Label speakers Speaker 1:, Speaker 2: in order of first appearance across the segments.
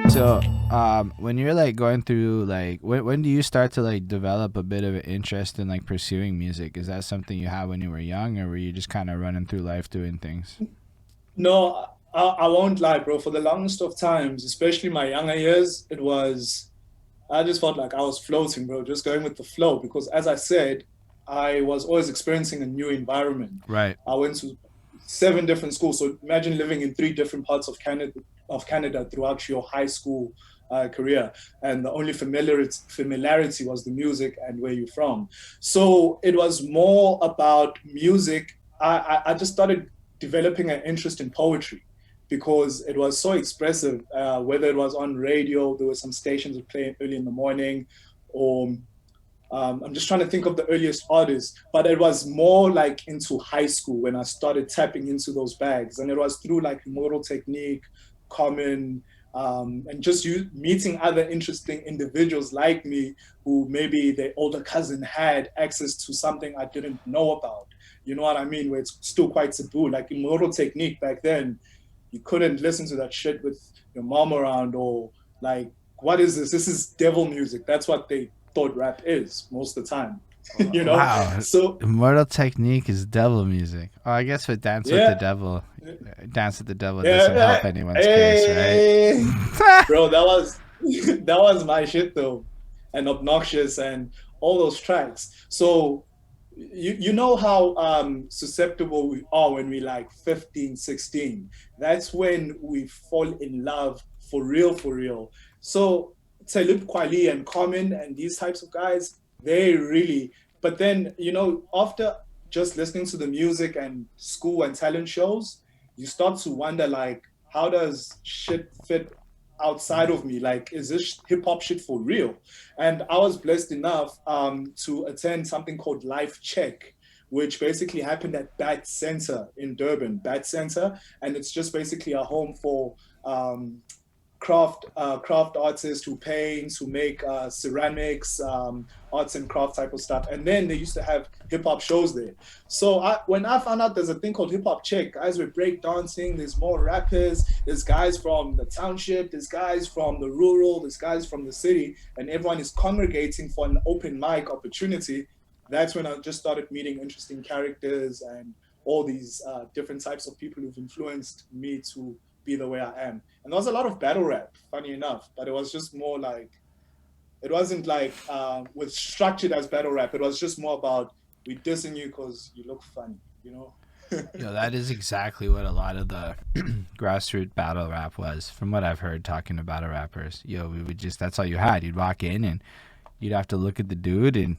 Speaker 1: So, when you're like going through like, when do you start to like develop a bit of an interest in like pursuing music? Is that something you had when you were young, or were you just kind of running through life doing things?
Speaker 2: No, I won't lie, bro. For the longest of times, especially my younger years, I just felt like I was floating, bro, just going with the flow. Because as I said, I was always experiencing a new environment.
Speaker 1: Right.
Speaker 2: I went to 7 different schools. So imagine living in 3 different parts of Canada throughout your high school career. And the only familiarity was the music and where you're from. So it was more about music. I just started developing an interest in poetry because it was so expressive. Whether it was on radio, there were some stations that play early in the morning, or I'm just trying to think of the earliest artists, but it was more like into high school when I started tapping into those bags, and it was through like Immortal Technique, Common, and just meeting other interesting individuals like me who maybe their older cousin had access to something I didn't know about. You know what I mean? Where it's still quite taboo. Like Immortal Technique back then, you couldn't listen to that shit with your mom around, or like, what is this? This is devil music. That's what they thought rap is most of the time. You know?
Speaker 1: Wow.
Speaker 2: So
Speaker 1: Immortal Technique is devil music. Oh, I guess with Dance with the
Speaker 2: yeah.
Speaker 1: Devil, Dance with the Devil doesn't
Speaker 2: Yeah,
Speaker 1: help anyone's case, right?
Speaker 2: hey, bro, that was that was my shit though, and obnoxious and all those tracks. So you know how susceptible we are when we like 15, 16. That's when we fall in love for real, for real. So Talib Kweli and Common and these types of guys, they really. But then after just listening to the music and school and talent shows, you start to wonder like, how does shit fit outside of me? Like, is this hip hop shit for real? And I was blessed enough to attend something called Life Check, which basically happened at Bat Center in Durban, Bat Center, and it's just basically a home for craft artists who paint, who make ceramics, arts and craft type of stuff. And then they used to have hip hop shows there. So when I found out there's a thing called hip hop check, guys were break dancing. There's more rappers. There's guys from the township. There's guys from the rural. There's guys from the city, and everyone is congregating for an open mic opportunity. That's when I just started meeting interesting characters and all these different types of people who've influenced me to be the way I am. And there was a lot of battle rap, funny enough, but it was just more like, it wasn't like was structured as battle rap. It was just more about, we dissing you because you look funny, you know?
Speaker 1: That is exactly what a lot of the grassroots battle rap was, from what I've heard talking to battle rappers. We would just, that's all you had. You'd walk in and you'd have to look at the dude, and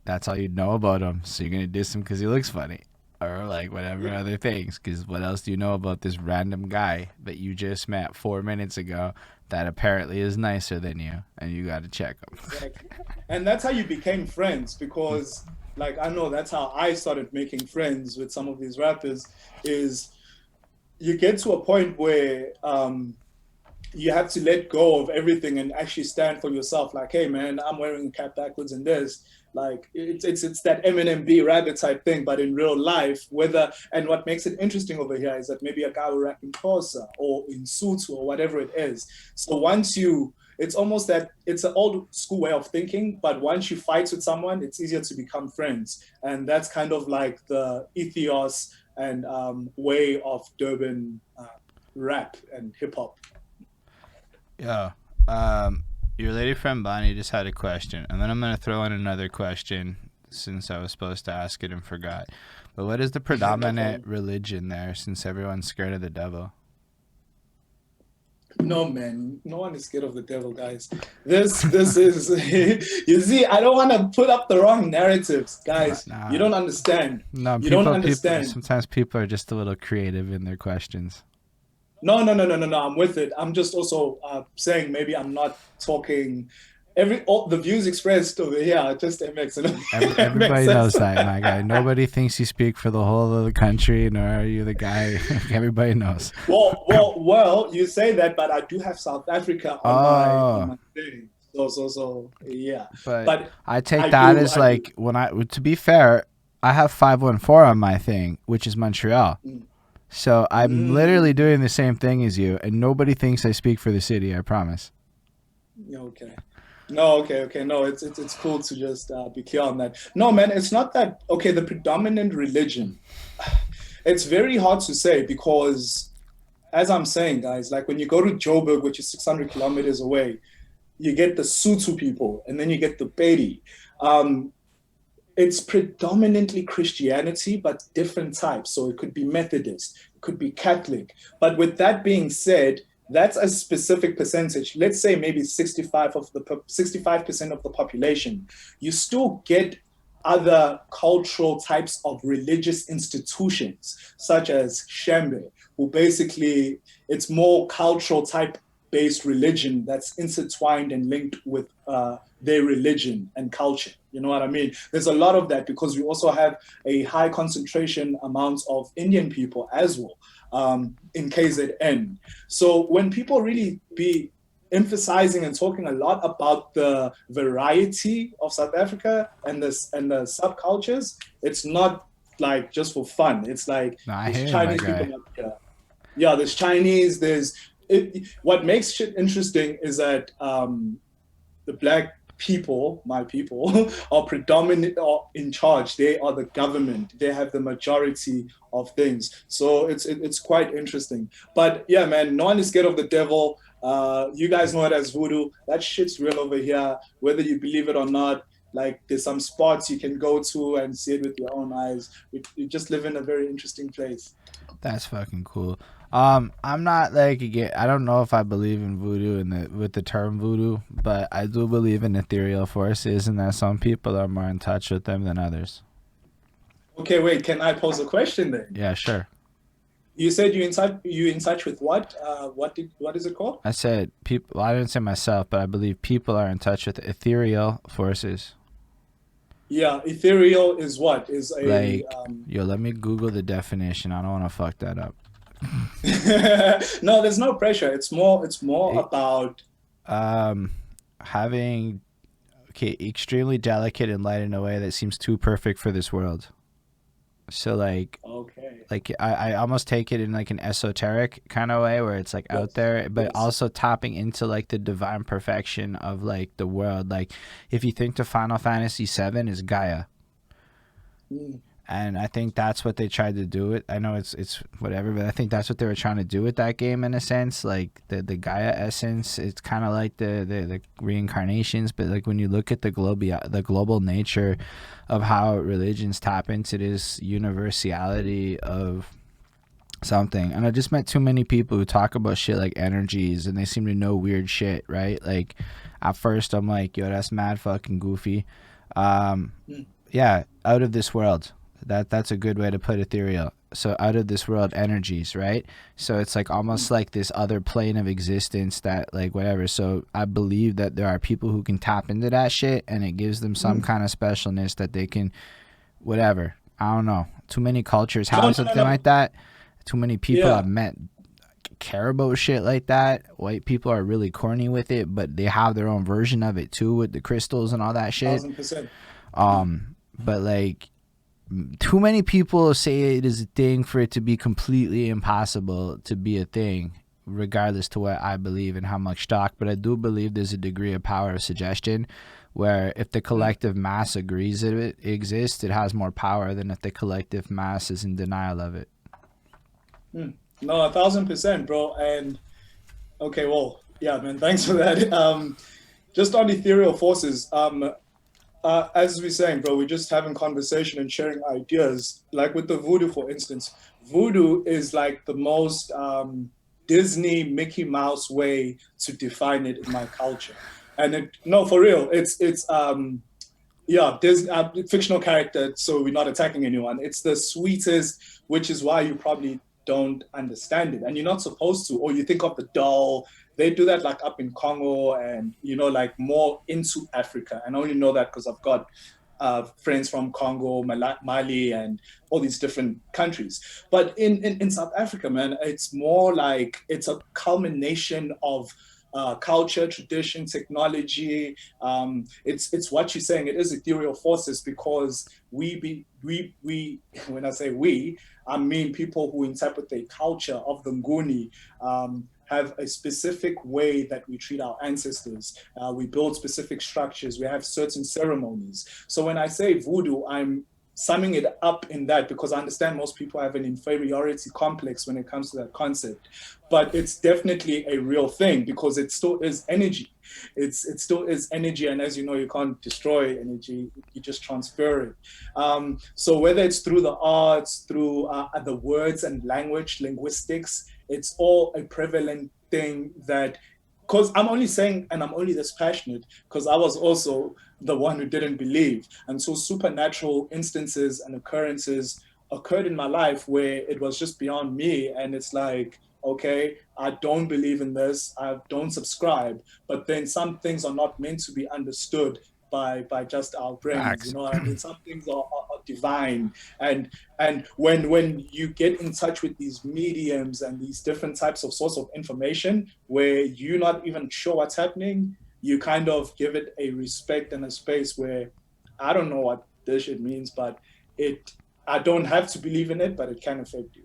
Speaker 1: that's all you'd know about him. So you're going to diss him because he looks funny, or like whatever
Speaker 2: Yeah,
Speaker 1: other things. Because what else do you know about this random guy that you just met 4 minutes ago that apparently is nicer than you, and you got to check him?
Speaker 2: exactly. And that's how you became friends, because like, I know that's how I started making friends with some of these rappers, is you get to a point where you have to let go of everything and actually stand for yourself. Like, hey man, I'm wearing a cap backwards in this. Like it's that Eminem B rabbit type thing, but in real life. And what makes it interesting over here is that maybe a guy will rap in Xhosa or in Sotho or whatever it is. So it's almost that it's an old school way of thinking, but once you fight with someone, it's easier to become friends, and that's kind of like the ethos and way of Durban rap and hip hop.
Speaker 1: Yeah. Your lady friend Bonnie just had a question, and then I'm gonna throw in another question since I was supposed to ask it and forgot. But what is the
Speaker 2: No
Speaker 1: predominant
Speaker 2: problem.
Speaker 1: religion there, since everyone's scared of the devil?
Speaker 2: No, man, no one is scared of the devil, guys. This is you see, I don't want to put up the wrong narratives,
Speaker 1: Nah,
Speaker 2: guys. You
Speaker 1: nah.
Speaker 2: don't understand.
Speaker 1: No,
Speaker 2: You don't
Speaker 1: people.
Speaker 2: understand.
Speaker 1: Sometimes people are just a little creative in their questions.
Speaker 2: No, no, no, no, no, no. I'm with it. I'm just also saying maybe I'm not talking. All the views expressed over here are just MX, and it makes
Speaker 1: Everybody knows
Speaker 2: sense.
Speaker 1: that, my guy. Nobody thinks you speak for the whole of the country, nor are you the guy. Everybody knows.
Speaker 2: Well. You say that, but I do have South Africa on
Speaker 1: Oh,
Speaker 2: my thing. So yeah.
Speaker 1: but
Speaker 2: But
Speaker 1: I take
Speaker 2: I
Speaker 1: that
Speaker 2: do
Speaker 1: as
Speaker 2: I do.
Speaker 1: like, when I. To be fair, I have 514 on my thing, which is Montreal.
Speaker 2: Mm.
Speaker 1: So I'm literally
Speaker 2: Mm.
Speaker 1: doing the same thing as you, and nobody thinks I speak for the city. I promise.
Speaker 2: Okay. No, okay. No, it's cool to just be clear on that. No, man, it's not that. Okay, the predominant religion. It's very hard to say because, as I'm saying, guys, like when you go to Joburg, which is 600 kilometers away, you get the Sutu people, and then you get the Pedi. Um, it's predominantly Christianity, but different types. So it could be Methodist, it could be Catholic. But with that being said, that's a specific percentage. Let's say maybe 65% of the population. You still get other cultural types of religious institutions, such as Shembe, who basically it's more cultural type based religion that's intertwined and linked with their religion and culture. You know what I mean? There's a lot of that because we also have a high concentration amount of Indian people as well in KZN. So when people really be emphasizing and talking a lot about the variety of South Africa and the subcultures, it's not like just for fun. It's like
Speaker 1: No, I
Speaker 2: there's
Speaker 1: hear you, my
Speaker 2: Chinese people
Speaker 1: guy.
Speaker 2: up here. Yeah, there's Chinese. What makes shit interesting is that the black people, my people, are predominant or in charge. They are the government. They have the majority of things. So it's quite interesting. But yeah, man, no one is scared of the devil. You guys know it as voodoo. That shit's real over here, whether you believe it or not. Like there's some spots you can go to and see it with your own eyes. You just live in a very interesting place.
Speaker 1: That's fucking cool. I'm not like again. I don't know if I believe in voodoo and with the term voodoo, but I do believe in ethereal forces, and that some people are more in touch with them than others.
Speaker 2: Okay, wait. Can I pose a question then?
Speaker 1: Yeah, sure.
Speaker 2: You said you in touch with what? What is it called?
Speaker 1: I said people. Well, I didn't say myself, but I believe people are in touch with ethereal forces.
Speaker 2: Yeah, ethereal is what? Is a
Speaker 1: Like, yo, let me Google the definition. I don't want to fuck that up.
Speaker 2: no, there's no pressure. It's more
Speaker 1: It,
Speaker 2: about
Speaker 1: um, having okay, extremely delicate and light in a way that seems too perfect for this world. So
Speaker 2: okay.
Speaker 1: I almost take it in like an esoteric kind of way where it's like out
Speaker 2: Yes.
Speaker 1: there, but
Speaker 2: Yes.
Speaker 1: also tapping into like the divine perfection of like the world. Like if you think the Final Fantasy VII is Gaia,
Speaker 2: Mm.
Speaker 1: and I think that's what they tried to do. It I know it's whatever, but I think that's what they were trying to do with that game in a sense. Like the Gaia essence, it's kind of like the reincarnations, but like when you look at the global nature of how religions tap into this universality of something. And I just met too many people who talk about shit like energies, and they seem to know weird shit, right? Like at first I'm like, yo, that's mad fucking goofy. Um,
Speaker 2: Mm.
Speaker 1: yeah, out of this world. That's a good way to put ethereal. So out of this world energies, right? So it's like
Speaker 2: Mm.
Speaker 1: almost like this other plane of existence that like whatever. So I believe that there are people who can tap into that shit, and it gives them some
Speaker 2: Mm.
Speaker 1: kind of specialness that they can whatever. I don't know. Too many cultures
Speaker 2: No,
Speaker 1: have
Speaker 2: no, no,
Speaker 1: something like
Speaker 2: no.
Speaker 1: that. Too many people I've
Speaker 2: Yeah,
Speaker 1: met care about shit like that. White people are really corny with it, but they have their own version of it too with the crystals and all that shit.
Speaker 2: 1,000%. Mm.
Speaker 1: But like too many people say it is a thing for it to be completely impossible to be a thing, regardless to what I believe and how much stock. But I do believe there's a degree of power of suggestion where if the
Speaker 2: Mm.
Speaker 1: collective mass agrees that it exists, it has more power than if the collective mass is in denial of it.
Speaker 2: Mm. No, 1,000%, bro. And okay, well, yeah, man. Thanks for that. Just on ethereal forces. As we're saying, bro, we're just having conversation and sharing ideas. Like with the voodoo, for instance, voodoo is like the most Disney Mickey Mouse way to define it in my culture. And no, for real, it's yeah, there's a fictional character, so we're not attacking anyone. It's the sweetest, which is why you probably don't understand it, and you're not supposed to. Or you think of the doll. They do that like up in Congo, and like more into Africa. And I only know that because I've got friends from Congo, Mali, and all these different countries. But in South Africa, man, it's more like it's a culmination of culture, tradition, technology. It's what you're saying. It is ethereal forces because we when I say we, I mean people who interpret the culture of the Nguni, have a specific way that we treat our ancestors. We build specific structures. We have certain ceremonies. So when I say voodoo, I'm summing it up in that because I understand most people have an inferiority complex when it comes to that concept. But it's definitely a real thing because it still is energy. It still is energy, and as you know, you can't destroy energy; you just transfer it. So whether it's through the arts, through the words and language, linguistics, it's all a prevalent thing that. Because I'm only saying, and I'm only this passionate, because I was also the one who didn't believe. And so supernatural instances and occurrences occurred in my life where it was just beyond me. And it's like, okay, I don't believe in this, I don't subscribe. But then some things are not meant to be understood by just our brains. You
Speaker 1: Facts.
Speaker 2: know what I mean? Some things are divine. And when you get in touch with these mediums and these different types of source of information where you're not even sure what's happening, you kind of give it a respect and a space where I don't know what this shit means, but it I don't have to believe in it, but it can affect you.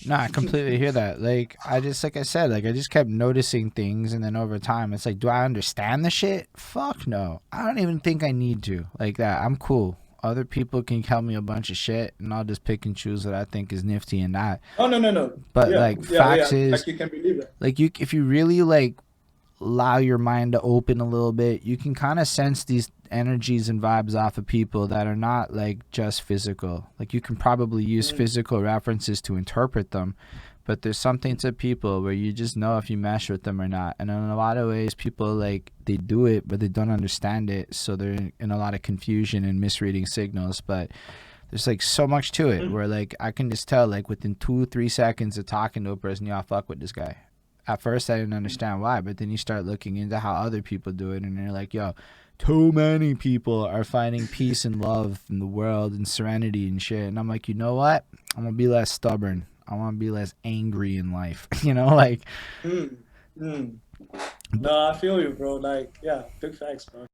Speaker 1: No, I completely hear that. Like I said, like I just kept noticing things, and then over time, it's like, do I understand the shit? Fuck no. I don't even think I need to. Like that, I'm cool. Other people can tell me a bunch of shit, and I'll just pick and choose what I think is nifty and not.
Speaker 2: Oh no.
Speaker 1: But
Speaker 2: Yeah,
Speaker 1: like
Speaker 2: yeah,
Speaker 1: facts
Speaker 2: yeah.
Speaker 1: is,
Speaker 2: Like you can believe it.
Speaker 1: like you, if you really like allow your mind to open a little bit, you can kind of sense these energies and vibes off of people that are not like just physical. Like you can probably use physical references to interpret them, but there's something to people where you just know if you mesh with them or not. And in a lot of ways, people like they do it, but they don't understand it, so they're in a lot of confusion and misreading signals. But there's like so much to it where like I can just tell like within 2-3 seconds of talking to a person, y'all fuck with this guy. At first I didn't understand why, but then you start looking into how other people do it, and you're like, yo, too many people are finding peace and love in the world and serenity and shit. And I'm like, you know what? I'm gonna be less stubborn. I want to be less angry in life. You know, like.
Speaker 2: Mm, mm. No, I feel you, bro. Like, yeah, big facts, bro.